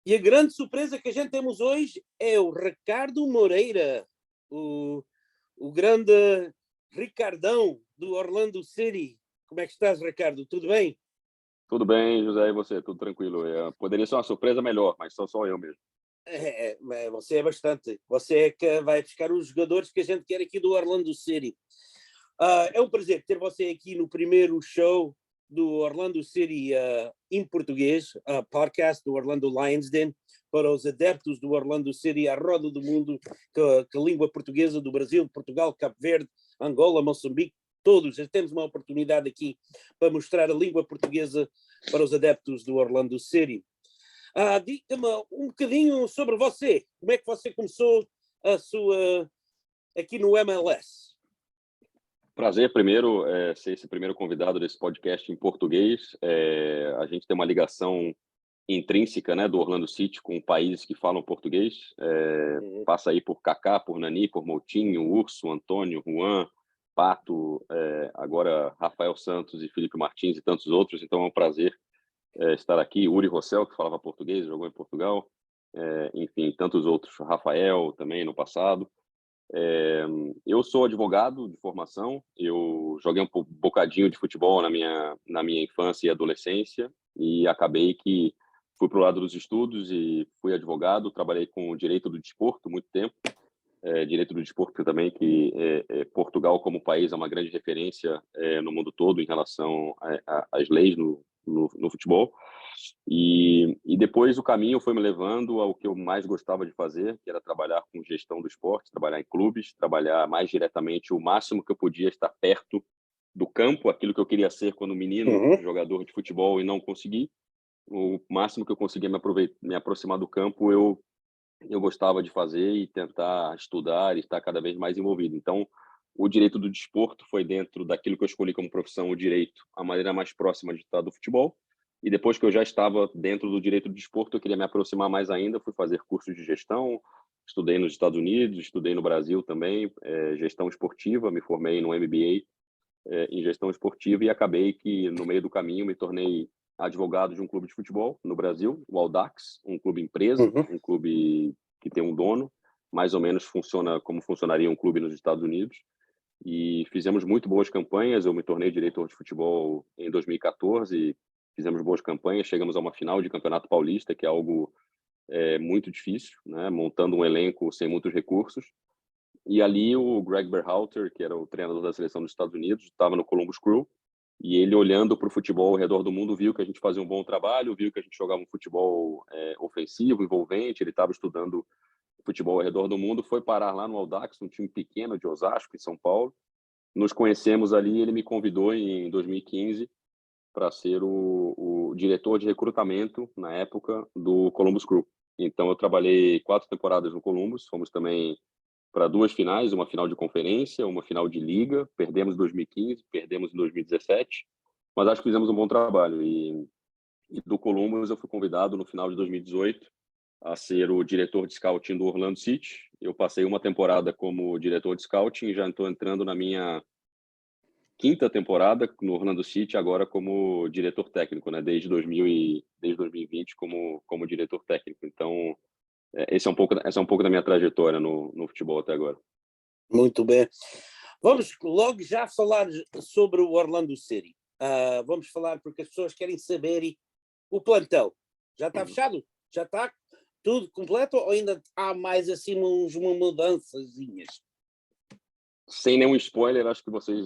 E a grande surpresa que a gente temos hoje é o Ricardo Moreira, o, o grande Ricardão do Orlando City. Como é que estás, Ricardo? Tudo bem? Tudo bem, José, e você? Tudo tranquilo? Poderia ser uma surpresa melhor, mas sou só eu mesmo. Você é bastante. Você é que vai buscar os jogadores que a gente quer aqui do Orlando City. É um prazer ter você aqui no primeiro show do Orlando City em português, podcast do Orlando Lions Den, para os adeptos do Orlando City à roda do mundo, que a língua portuguesa do Brasil, Portugal, Cabo Verde, Angola, Moçambique, todos temos uma oportunidade aqui para mostrar a língua portuguesa para os adeptos do Orlando City. Diga-me um bocadinho sobre você. Como é que você começou a sua aqui no MLS? Prazer, primeiro, ser esse primeiro convidado desse podcast em português. A gente tem uma ligação intrínseca, né, do Orlando City com países que falam português. Passa aí por Kaká, por Nani, por Moutinho, Urso, Antônio, Juan, Pato, agora Rafael Santos e Felipe Martins e tantos outros. Então é um prazer estar aqui. Uri Rossell, que falava português, jogou em Portugal. Enfim, tantos outros. Rafael também no passado. Eu sou advogado de formação. Eu joguei um bocadinho de futebol na minha infância e adolescência e acabei que fui para o lado dos estudos e fui advogado. Trabalhei com direito do desporto muito tempo. Direito do desporto também, que Portugal como país é uma grande referência no mundo todo em relação às leis no futebol. E depois o caminho foi me levando ao que eu mais gostava de fazer, que era trabalhar com gestão do esporte, trabalhar em clubes, trabalhar mais diretamente o máximo que eu podia estar perto do campo, aquilo que eu queria ser quando menino, jogador de futebol, e não consegui. O máximo que eu conseguia me aproximar do campo, eu gostava de fazer e tentar estudar e estar cada vez mais envolvido. Então, o direito do desporto foi dentro daquilo que eu escolhi como profissão, o direito, a maneira mais próxima de estar do futebol. E depois que eu já estava dentro do direito do desporto, eu queria me aproximar mais ainda, fui fazer cursos de gestão, estudei nos Estados Unidos, estudei no Brasil também, gestão esportiva, me formei no MBA em gestão esportiva e acabei que, no meio do caminho, me tornei advogado de um clube de futebol no Brasil, o Audax, um clube empresa, um clube que tem um dono, mais ou menos funciona como funcionaria um clube nos Estados Unidos. E fizemos muito boas campanhas. Eu me tornei diretor de futebol em 2014, fizemos boas campanhas, chegamos a uma final de Campeonato Paulista, que é algo muito difícil, né? Montando um elenco sem muitos recursos. E ali o Greg Berhalter, que era o treinador da seleção dos Estados Unidos, estava no Columbus Crew, e ele, olhando para o futebol ao redor do mundo, viu que a gente fazia um bom trabalho, viu que a gente jogava um futebol ofensivo, envolvente. Ele estava estudando futebol ao redor do mundo, foi parar lá no Audax, um time pequeno de Osasco, em São Paulo. Nos conhecemos ali, ele me convidou em 2015 para ser o diretor de recrutamento, na época, do Columbus Crew. Então, eu trabalhei 4 temporadas no Columbus, fomos também para 2 finais, uma final de conferência, uma final de liga. Perdemos em 2015, perdemos em 2017, mas acho que fizemos um bom trabalho. E do Columbus eu fui convidado no final de 2018 a ser o diretor de scouting do Orlando City. Eu passei uma temporada como diretor de scouting e já estou entrando na minha quinta temporada no Orlando City, agora como diretor técnico, né? Desde 2020 como diretor técnico. Então, essa é um pouco da minha trajetória no futebol até agora. Muito bem. Vamos logo já falar sobre o Orlando City. Vamos falar porque as pessoas querem saber o plantel. Já está fechado? Já está tudo completo ou ainda há mais assim uma mudançazinhas? Sem nenhum spoiler, acho que vocês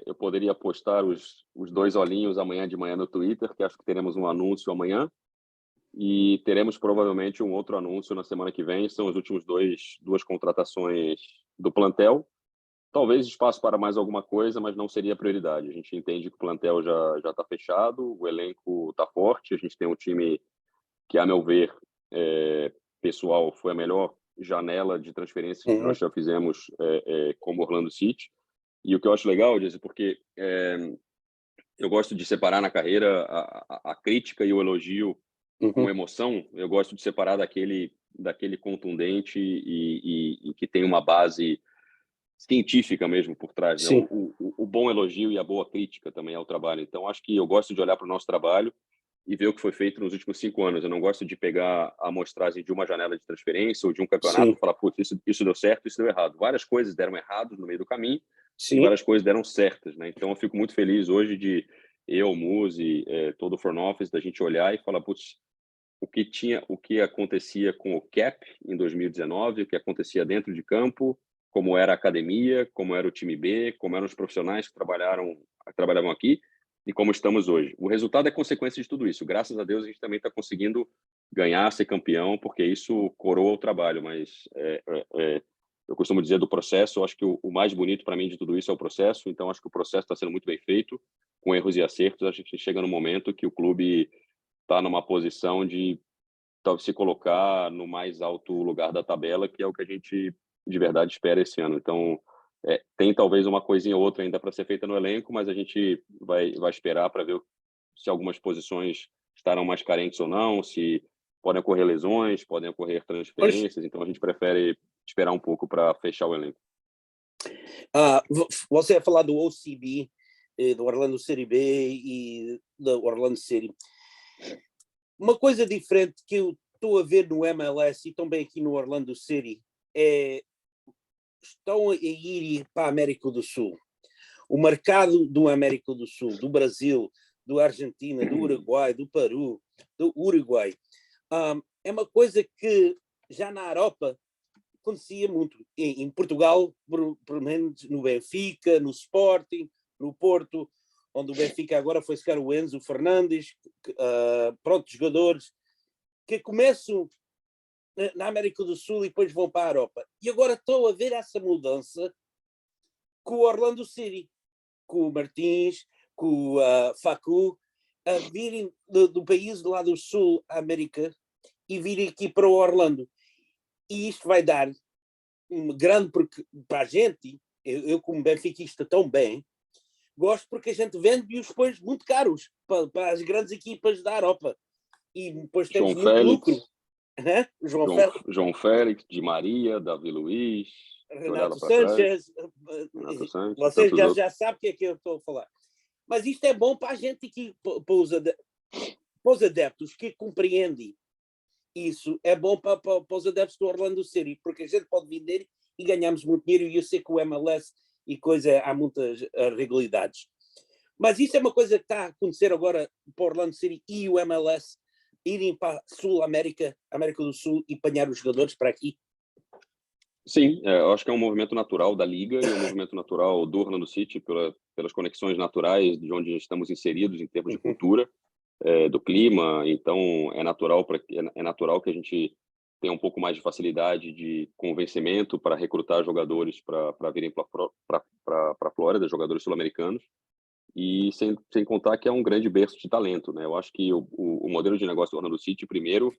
eu poderia postar os 2 olhinhos amanhã de manhã no Twitter, que acho que teremos um anúncio amanhã e teremos provavelmente um outro anúncio na semana que vem. São os últimos duas contratações do plantel. Talvez espaço para mais alguma coisa, mas não seria prioridade. A gente entende que o plantel já está fechado, o elenco está forte, a gente tem um time que, a meu ver, pessoal, foi a melhor janela de transferências que nós já fizemos como Orlando City. E o que eu acho legal, Jesse, porque eu gosto de separar na carreira a crítica e o elogio com emoção. Eu gosto de separar daquele contundente e que tem uma base científica mesmo por trás, né? Sim. O bom elogio e a boa crítica também ao trabalho. Então, acho que eu gosto de olhar para o nosso trabalho e ver o que foi feito nos últimos 5 anos. Eu não gosto de pegar a amostragem de uma janela de transferência ou de um campeonato Sim, e falar, putz, isso deu certo, isso deu errado. Várias coisas deram errado no meio do caminho e sim. várias coisas deram certas, né? Então eu fico muito feliz hoje de eu, Muzi, todo o front office, da gente olhar e falar, putz, o que acontecia com o cap em 2019, o que acontecia dentro de campo, como era a academia, como era o time B, como eram os profissionais que trabalhavam aqui e como estamos hoje. O resultado é consequência de tudo isso. Graças a Deus a gente também está conseguindo ganhar, ser campeão, porque isso coroa o trabalho. Mas eu costumo dizer do processo, eu acho que o mais bonito para mim de tudo isso é o processo. Então acho que o processo está sendo muito bem feito, com erros e acertos. A gente chega no momento que o clube está numa posição de se colocar no mais alto lugar da tabela, que é o que a gente de verdade espera esse ano. Então, tem talvez uma coisinha ou outra ainda para ser feita no elenco, mas a gente vai esperar para ver se algumas posições estarão mais carentes ou não, se podem ocorrer lesões, podem ocorrer Pois, transferências, então a gente prefere esperar um pouco para fechar o elenco. você ia falar do OCB, do Orlando City B e do Orlando City. Uma coisa diferente que eu estou a ver no MLS e também aqui no Orlando City é estão a ir para a América do Sul. O mercado do América do Sul, do Brasil, do Argentina, do Uruguai, do Peru, do Uruguai, é uma coisa que já na Europa acontecia muito. Em Portugal, por menos no Benfica, no Sporting, no Porto, onde o Benfica agora foi secar o Enzo Fernandes, pronto, jogadores que começam na América do Sul e depois vão para a Europa. E agora estou a ver essa mudança com o Orlando City, com o Martins, com o Facu, a virem do país do lado do Sul, América, e virem aqui para o Orlando. E isto vai dar um grande, porque para a gente, eu como benfiquista tão bem, gosto porque a gente vende-os depois muito caros para as grandes equipas da Europa. E depois temos João muito lucro. Félix, João Félix, João Félix, Di Maria, Davi Luiz, se olhar lá Renato para trás, Sanches, Renato Santos, vocês tantos já outros. sabem o que eu estou a falar. Mas isto é bom para a gente aqui, para os adeptos que compreendem isso, é bom para os adeptos do Orlando City, porque a gente pode vender e ganhamos muito dinheiro, e eu sei que o MLS e coisa, há muitas regularidades. Mas isso é uma coisa que está a acontecer agora para o Orlando City e o MLS irem para a Sul América, América do Sul, e apanhar os jogadores para aqui. Sim, eu acho que é um movimento natural da liga e um movimento natural do Orlando City pelas conexões naturais de onde estamos inseridos em termos de cultura, do clima. Então é natural que a gente tenha um pouco mais de facilidade de convencimento para recrutar jogadores para virem para a Flórida, jogadores sul-americanos. E sem contar que é um grande berço de talento, né? Eu acho que o modelo de negócio do Orlando City, primeiro,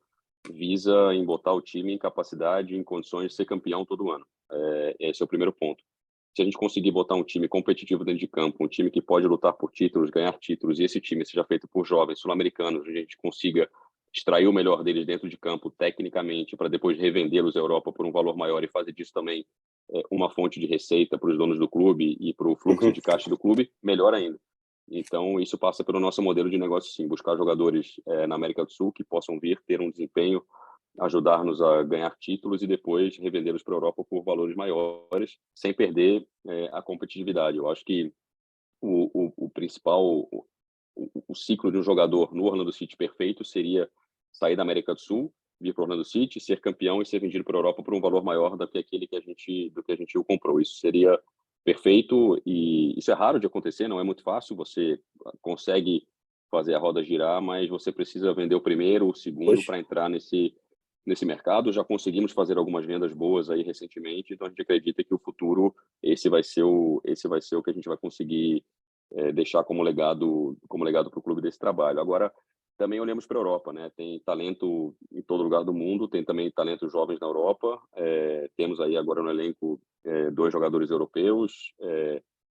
visa em botar o time em capacidade, em condições de ser campeão todo ano. Esse é o primeiro ponto. Se a gente conseguir botar um time competitivo dentro de campo, um time que pode lutar por títulos, ganhar títulos, e esse time seja feito por jovens sul-americanos, a gente consiga extrair o melhor deles dentro de campo, tecnicamente, para depois revendê-los à Europa por um valor maior e fazer disso também uma fonte de receita para os donos do clube e para o fluxo de caixa do clube, melhor ainda. Então, isso passa pelo nosso modelo de negócio, sim, buscar jogadores na América do Sul que possam vir, ter um desempenho, ajudar-nos a ganhar títulos e depois revendê-los para a Europa por valores maiores, sem perder a competitividade. Eu acho que o principal, o ciclo de um jogador no Orlando City perfeito seria sair da América do Sul, vir para o Orlando City, ser campeão e ser vendido para a Europa por um valor maior do que aquele do que a gente o comprou. Isso seria perfeito e isso é raro de acontecer, não é muito fácil. Você consegue fazer a roda girar, mas você precisa vender o primeiro, o segundo Pois. para entrar nesse mercado. Já conseguimos fazer algumas vendas boas aí recentemente, então a gente acredita que o futuro esse vai ser o que a gente vai conseguir deixar como legado para o clube desse trabalho. Agora, também olhamos para a Europa, né? Tem talento em todo lugar do mundo, tem também talentos jovens na Europa. Temos aí agora no elenco 2 jogadores europeus,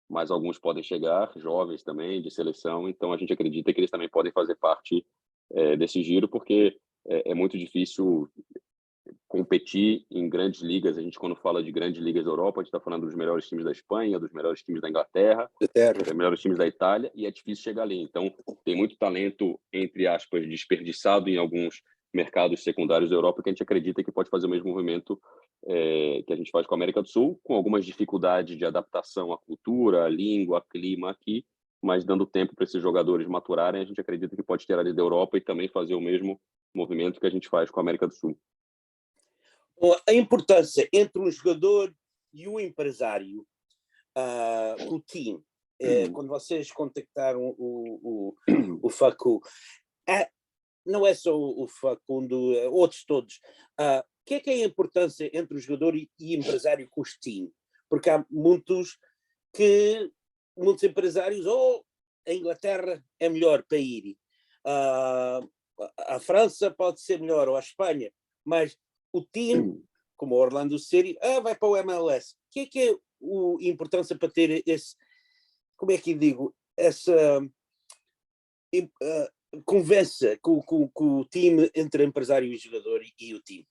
mas alguns podem chegar, jovens também, de seleção. Então, a gente acredita que eles também podem fazer parte desse giro, porque é muito difícil competir em grandes ligas. A gente, quando fala de grandes ligas da Europa, a gente está falando dos melhores times da Espanha, dos melhores times da Inglaterra, dos melhores times da Itália, e é difícil chegar ali. Então, tem muito talento, entre aspas, desperdiçado em alguns mercados secundários da Europa, que a gente acredita que pode fazer o mesmo movimento que a gente faz com a América do Sul, com algumas dificuldades de adaptação à cultura, à língua, à clima aqui, mas dando tempo para esses jogadores maturarem, a gente acredita que pode ter ali da Europa e também fazer o mesmo movimento que a gente faz com a América do Sul. A importância entre um jogador e um empresário, o time, quando vocês contactaram o Facu, não é só o Facundo, outros todos, o que é a importância entre o jogador e empresário com os times? Porque há muitos empresários, a Inglaterra é melhor para ir, a França pode ser melhor, ou a Espanha, mas o time, como o Orlando City, vai para o MLS. O que é a importância para ter esse, como é que eu digo, essa conversa com o time entre empresário e jogador e o time?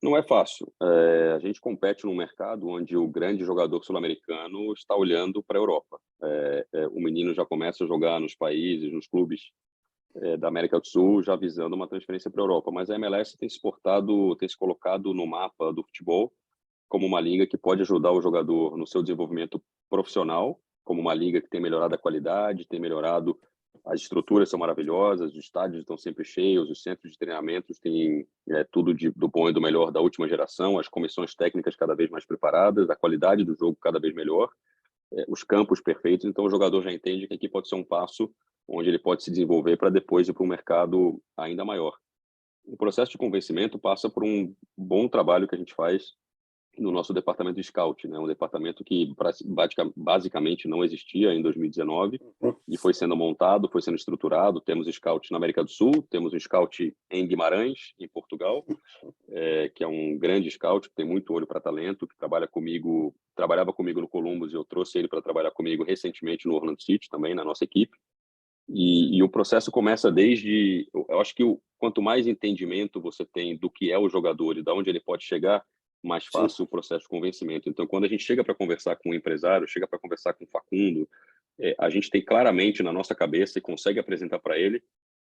Não é fácil. A gente compete num mercado onde o grande jogador sul-americano está olhando para a Europa. O menino já começa a jogar nos países, nos clubes da América do Sul, já visando uma transferência para a Europa. Mas a MLS tem se colocado no mapa do futebol como uma liga que pode ajudar o jogador no seu desenvolvimento profissional, como uma liga que tem melhorado a qualidade, tem melhorado, as estruturas são maravilhosas, os estádios estão sempre cheios, os centros de treinamentos têm tudo do bom e do melhor da última geração, as comissões técnicas cada vez mais preparadas, a qualidade do jogo cada vez melhor, os campos perfeitos. Então o jogador já entende que aqui pode ser um passo onde ele pode se desenvolver para depois ir para um mercado ainda maior. O processo de convencimento passa por um bom trabalho que a gente faz no nosso departamento de scout, né? Um departamento que basicamente não existia em 2019 e foi sendo montado, foi sendo estruturado. Temos scout na América do Sul, temos um scout em Guimarães, em Portugal, que é um grande scout, que tem muito olho para talento, que trabalhava comigo no Columbus e eu trouxe ele para trabalhar comigo recentemente no Orlando City, também na nossa equipe. E o processo começa desde... Eu acho que quanto mais entendimento você tem do que é o jogador e de onde ele pode chegar, mais fácil o processo de convencimento. Então, quando a gente chega para conversar com um empresário, chega para conversar com o Facundo, a gente tem claramente na nossa cabeça e consegue apresentar para ele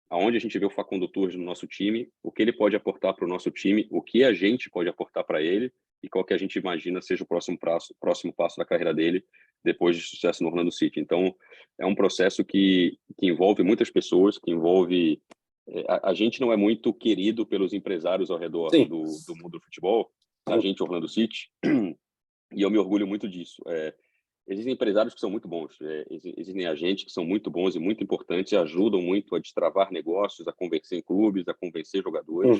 aonde a gente vê o Facundo Torres no nosso time, o que ele pode aportar para o nosso time, o que a gente pode aportar para ele e qual que a gente imagina seja o próximo passo da carreira dele depois de sucesso no Orlando City. Então, é um processo que envolve muitas pessoas, que envolve... A gente não é muito querido pelos empresários ao redor do mundo do futebol, a gente, Orlando City, e eu me orgulho muito disso. Existem empresários que são muito bons, existem agentes que são muito bons e muito importantes e ajudam muito a destravar negócios, a convencer em clubes, a convencer jogadores.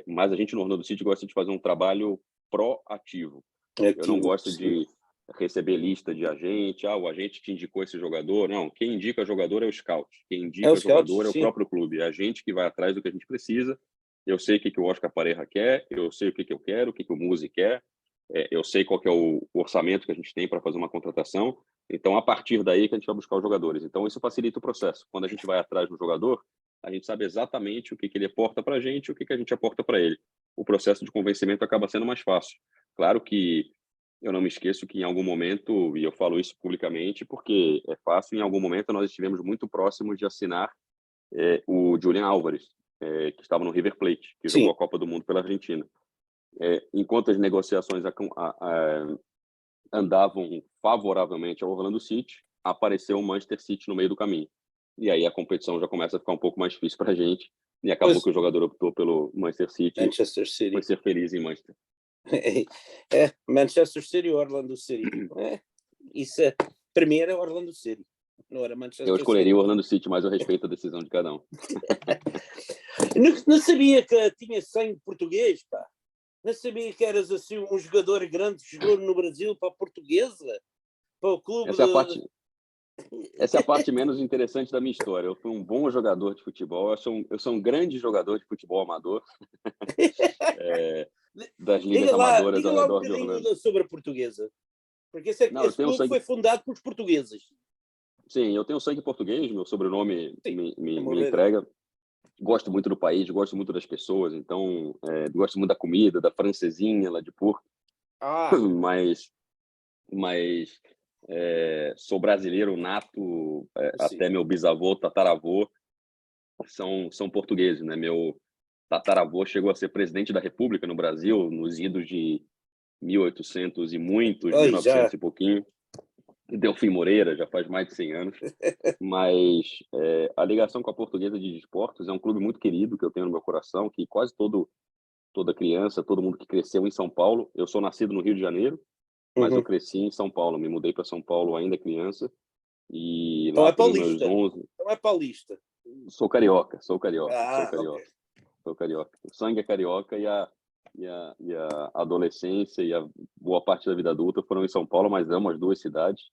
Mas a gente no Orlando City gosta de fazer um trabalho proativo. Eu não gosto de receber lista de agente, o agente te indicou esse jogador. Não, quem indica jogador é o scout. Quem indica jogador é o próprio clube. É a gente que vai atrás do que a gente precisa. Eu sei o que o Oscar Pareja quer, eu sei o que eu quero, o que o Muzi quer, eu sei qual que é o orçamento que a gente tem para fazer uma contratação. Então, a partir daí que a gente vai buscar os jogadores. Então, isso facilita o processo. Quando a gente vai atrás do jogador, a gente sabe exatamente o que ele aporta para a gente e o que a gente aporta para ele. O processo de convencimento acaba sendo mais fácil. Claro que eu não me esqueço que em algum momento, e eu falo isso publicamente porque é fácil, em algum momento nós estivemos muito próximos de assinar o Julián Álvares, que estava no River Plate, que jogou a Copa do Mundo pela Argentina. Enquanto as negociações andavam favoravelmente ao Orlando City, apareceu o Manchester City no meio do caminho. E aí a competição já começa a ficar um pouco mais difícil para a gente, e acabou que o jogador optou pelo Manchester City, foi ser feliz em Manchester. Manchester City ou Orlando City? Isso para mim era Orlando City. Não era Manchester eu escolheria o Orlando City, mas eu respeito a decisão de cada um. Não sabia que tinha sangue português, pá. Não sabia que eras assim um jogador grande que jogou no Brasil para a Portuguesa, para o clube. Essa é a parte menos interessante da minha história. Eu fui um bom jogador de futebol, eu sou um grande jogador de futebol amador. Das ligas amadoras ao redor de Orlando. Sobre a Portuguesa. Porque esse clube foi fundado pelos portugueses. Sim, eu tenho sangue português, meu sobrenome me entrega. gosto muito do país, gosto muito das pessoas, então gosto muito da comida, da francesinha lá de Porto, mas sou brasileiro nato, até meu bisavô, tataravô são portugueses, né? Meu tataravô chegou a ser presidente da República no Brasil nos idos de 1800 e muitos, 1900 já. e pouquinho. Delfim Moreira, já faz mais de 100 anos. Mas a ligação com a Portuguesa de Desportos é um clube muito querido que eu tenho no meu coração, que quase toda criança, todo mundo que cresceu em São Paulo, eu sou nascido no Rio de Janeiro, mas eu cresci em São Paulo, me mudei para São Paulo ainda criança, e Então lá é pelos meus paulista. 11... Então é paulista. Sou carioca. Ok. Sou carioca. O sangue é carioca e a adolescência e a boa parte da vida adulta foram em São Paulo, mas amo as duas cidades.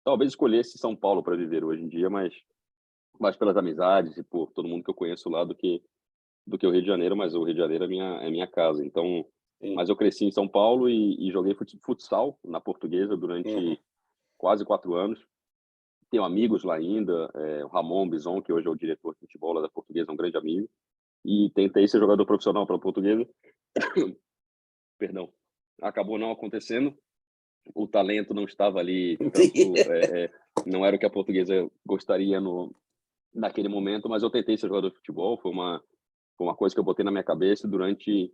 Talvez escolhesse São Paulo para viver hoje em dia, mas mais pelas amizades e por todo mundo que eu conheço lá do que o Rio de Janeiro, mas o Rio de Janeiro é minha casa. Então, Sim. mas eu cresci em São Paulo e joguei futsal na Portuguesa durante quase 4 anos. Tenho amigos lá ainda, o Ramon Bison, que hoje é o diretor de futebol lá da Portuguesa, é um grande amigo. E tentei ser jogador profissional para a Portuguesa. Perdão. Acabou não acontecendo. O talento não estava ali tanto, não era o que a Portuguesa gostaria naquele momento, mas eu tentei ser jogador de futebol. Foi uma coisa que eu botei na minha cabeça. Durante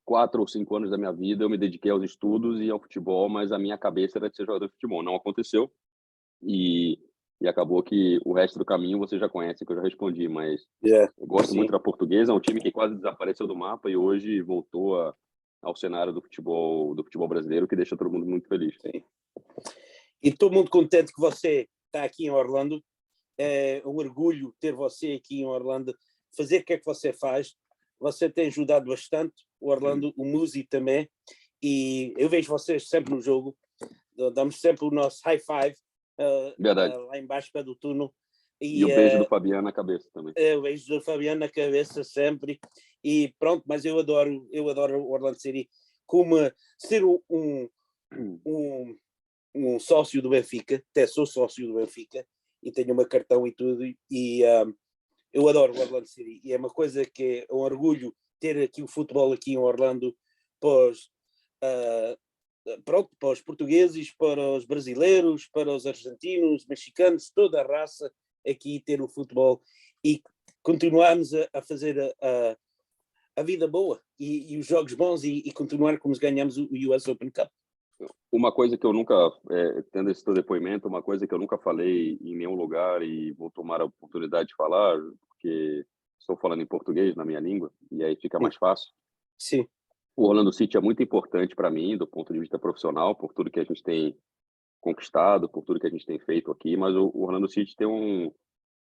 4 ou 5 anos da minha vida eu me dediquei aos estudos e ao futebol, mas a minha cabeça era de ser jogador de futebol. Não aconteceu e acabou que o resto do caminho você já conhece, que eu já respondi, mas eu gosto muito da Portuguesa. É um time que quase desapareceu do mapa e hoje voltou ao cenário do futebol brasileiro, que deixa todo mundo muito feliz. Sim. E estou muito contente que você está aqui em Orlando. É um orgulho ter você aqui em Orlando, fazer o que é que você faz. Você tem ajudado bastante o Orlando, o Musi também, e eu vejo vocês sempre no jogo, damos sempre o nosso high five lá embaixo do túnel. E o beijo do Fabiano na cabeça também. O beijo do Fabiano na cabeça sempre. E pronto, mas eu adoro o Orlando City. Como ser um sócio do Benfica, até sou sócio do Benfica, e tenho uma cartão e tudo, e eu adoro o Orlando City, e é uma coisa que é um orgulho ter aqui o futebol aqui em Orlando para os portugueses, para os brasileiros, para os argentinos, mexicanos, toda a raça aqui ter o futebol e continuarmos a fazer a vida boa e os jogos bons e continuar como ganhamos o US Open Cup. Uma coisa que eu nunca, tendo esse teu depoimento, uma coisa que eu nunca falei em nenhum lugar e vou tomar a oportunidade de falar, porque estou falando em português, na minha língua, e aí fica mais fácil. Sim. O Orlando City é muito importante para mim, do ponto de vista profissional, por tudo que a gente tem conquistado, por tudo que a gente tem feito aqui, mas o Orlando City tem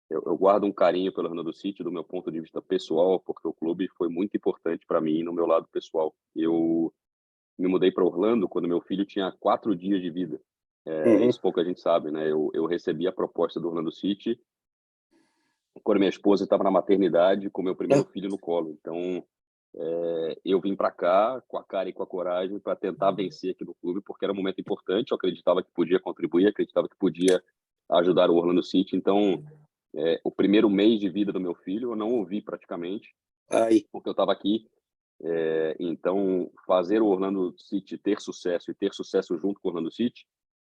eu guardo um carinho pelo Orlando City do meu ponto de vista pessoal, porque o clube foi muito importante para mim no meu lado pessoal. Eu me mudei para Orlando quando meu filho tinha 4 dias de vida. Isso pouca gente sabe, né? Eu recebi a proposta do Orlando City quando minha esposa estava na maternidade com meu primeiro filho no colo. Então, eu vim para cá com a cara e com a coragem para tentar vencer aqui no clube, porque era um momento importante. Eu acreditava que podia contribuir, acreditava que podia ajudar o Orlando City. Então, o primeiro mês de vida do meu filho eu não ouvi praticamente, porque eu estava aqui. Então, fazer o Orlando City ter sucesso e ter sucesso junto com o Orlando City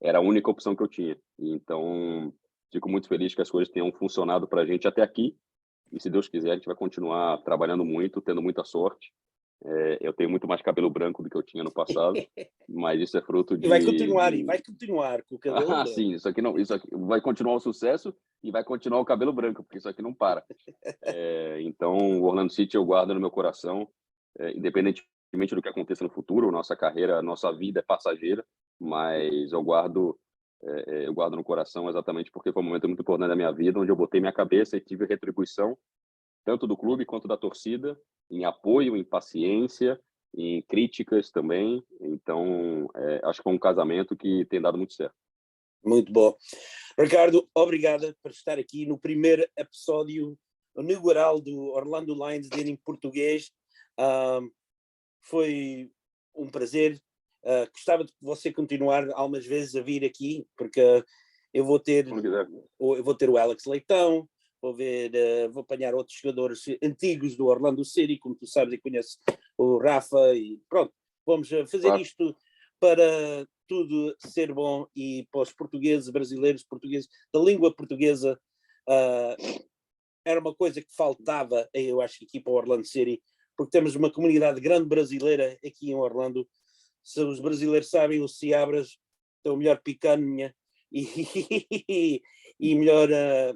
era a única opção que eu tinha. Então, fico muito feliz que as coisas tenham funcionado para a gente até aqui. E se Deus quiser, a gente vai continuar trabalhando muito, tendo muita sorte. Eu tenho muito mais cabelo branco do que eu tinha no passado, mas isso é fruto de... E vai continuar com o cabelo branco. Sim, isso aqui vai continuar o sucesso e vai continuar o cabelo branco, porque isso aqui não para. Então, o Orlando City eu guardo no meu coração, independentemente do que aconteça no futuro. Nossa carreira, nossa vida é passageira, mas eu guardo no coração exatamente porque foi um momento muito importante da minha vida, onde eu botei minha cabeça e tive retribuição, tanto do clube quanto da torcida, em apoio, em paciência, em críticas também. Então, acho que foi um casamento que tem dado muito certo. Muito bom. Ricardo, obrigado por estar aqui no primeiro episódio inaugural do Orlando Lions em português. Foi um prazer. Gostava de você continuar algumas vezes a vir aqui, porque eu vou ter o Alex Leitão, vou ver, vou apanhar outros jogadores antigos do Orlando City, como tu sabes e conheces o Rafa, e pronto, vamos fazer isto para tudo ser bom e para os portugueses, brasileiros, portugueses, da língua portuguesa, era uma coisa que faltava, eu acho, aqui para o Orlando City, porque temos uma comunidade grande brasileira aqui em Orlando. Se os brasileiros sabem, o Seabras é o melhor picanha e melhor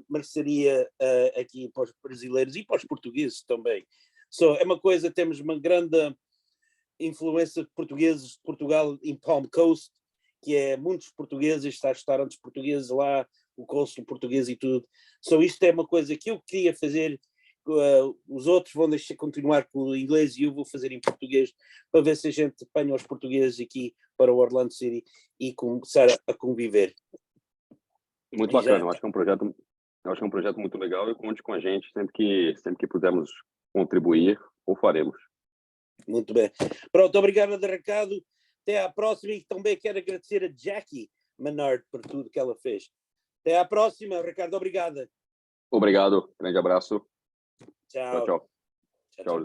mercearia aqui para os brasileiros e para os portugueses também. É uma coisa, temos uma grande influência de portugueses de Portugal em Palm Coast, que é muitos portugueses, está restaurantes portugueses lá, o cônsul português e tudo. Isto é uma coisa que eu queria fazer, os outros vão deixar continuar com o inglês e eu vou fazer em português, para ver se a gente apanha os portugueses aqui para o Orlando City e começar a conviver. Muito bacana, eu acho que é um projeto muito legal e conte com a gente sempre que pudermos contribuir, ou faremos. Muito bem. Pronto, obrigado, Ricardo. Até à próxima e também quero agradecer a Jackie Menard por tudo que ela fez. Até à próxima, Ricardo. Obrigado. Obrigado. Grande abraço. Tchau. Tchau, tchau. Tchau.